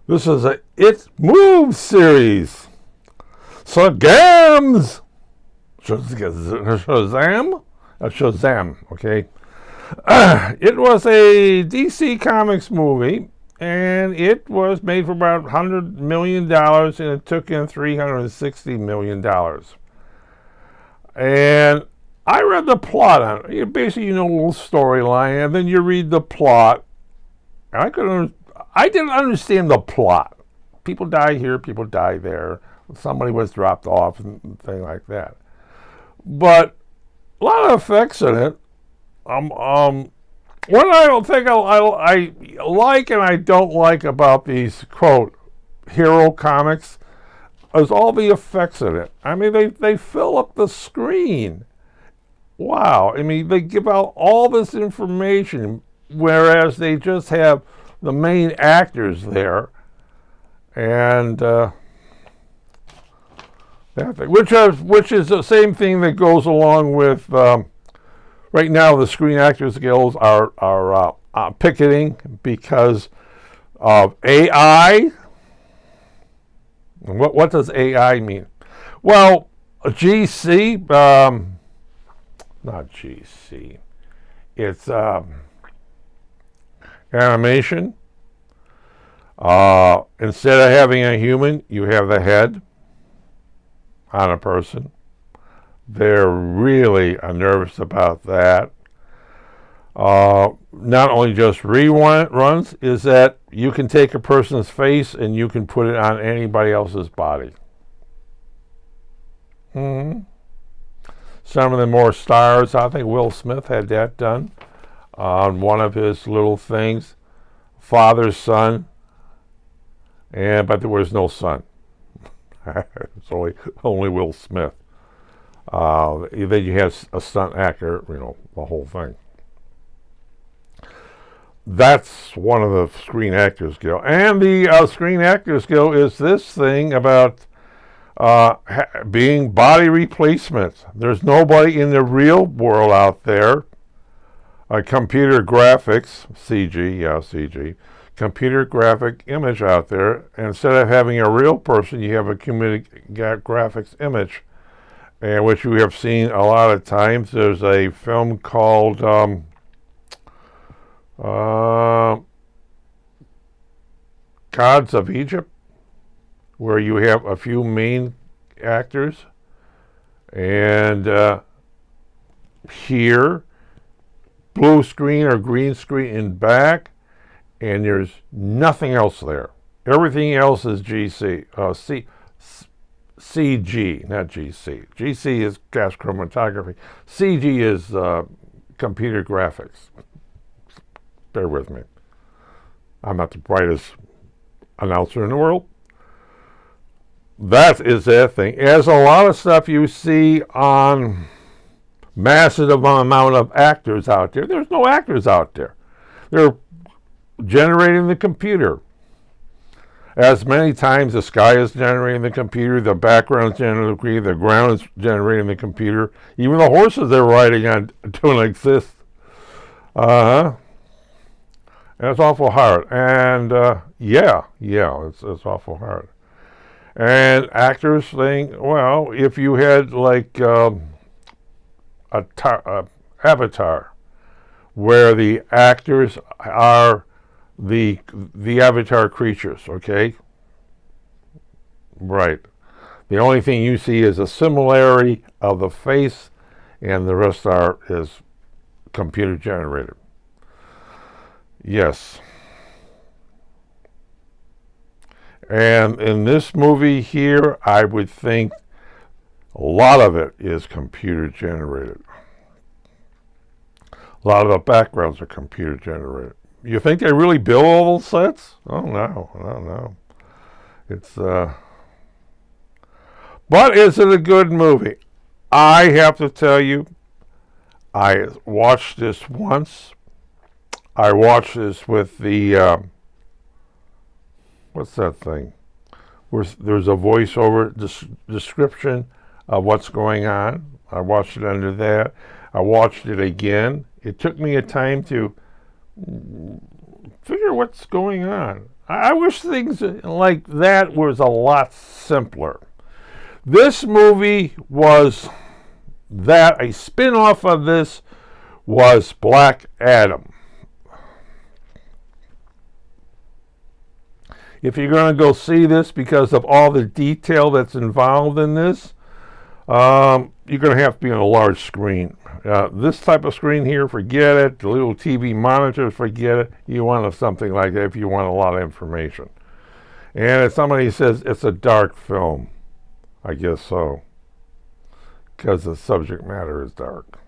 This is a It Moves series. Shazam? Shazam? Shazam, okay. It was a DC Comics movie, and it was made for about $100 million, and it took in $360 million. And I read the plot on it. Basically, you know, a little storyline, and then you read the plot. I didn't understand the plot. People die here, people die there. Somebody was dropped off and thing like that. But a lot of effects in it. What I don't think I like and I don't like about these quote hero comics is all the effects in it. I mean, they fill up the screen. Wow. I mean, they give out all this information, whereas they just have the main actors there, and which is the same thing that goes along with right now. The Screen Actors Guilds are picketing because of AI. What does AI mean? Well, GC, not GC. It's animation. Instead of having a human, you have the head on a person. They're really nervous about that. Not only just reruns, is that you can take a person's face and you can put it on anybody else's body. Some of the more stars, I think Will Smith had that done on one of his little things, father, son, but there was no son. It's only Will Smith. Then you have a stunt actor, you know, the whole thing. That's one of the Screen Actors Guild. And the Screen Actors Guild is this thing about being body replacements. There's nobody in the real world out there. Computer graphics, CG, computer graphic image out there. And instead of having a real person, you have a computer graphics image, and which we have seen a lot of times. There's a film called Gods of Egypt, where you have a few main actors, and here, blue screen or green screen in back, and there's nothing else there. Everything else is CG, not GC. GC is gas chromatography. CG is computer graphics. Bear with me. I'm not the brightest announcer in the world. That is that thing. As a lot of stuff you see on massive amount of actors out there, there's no actors out there. They're generating the computer. As many times the sky is generating the computer, the background is generating the computer, the ground is generating the computer. Even the horses they're riding on don't exist. And it's awful hard. And it's awful hard. And actors think, well, if you had like Avatar, where the actors are the avatar creatures, okay? Right. The only thing you see is a similarity of the face, and the rest is computer generated. Yes. And in this movie here, I would think a lot of it is computer generated. A lot of the backgrounds are computer generated. You think they really build all those sets? Oh no. It's but is it a good movie? I have to tell you, I watched this once. I watched this with the what's that thing? Where there's a voiceover description of what's going on. I watched it under that. I watched it again. It took me a time to figure what's going on. I wish things like that was a lot simpler. This movie was that. A spin-off of this was Black Adam. If you're going to go see this because of all the detail that's involved in this, you're going to have to be on a large screen. This type of screen here, forget it. The little TV monitors, forget it. You want something like that if you want a lot of information. And if somebody says it's a dark film, I guess so, because the subject matter is dark.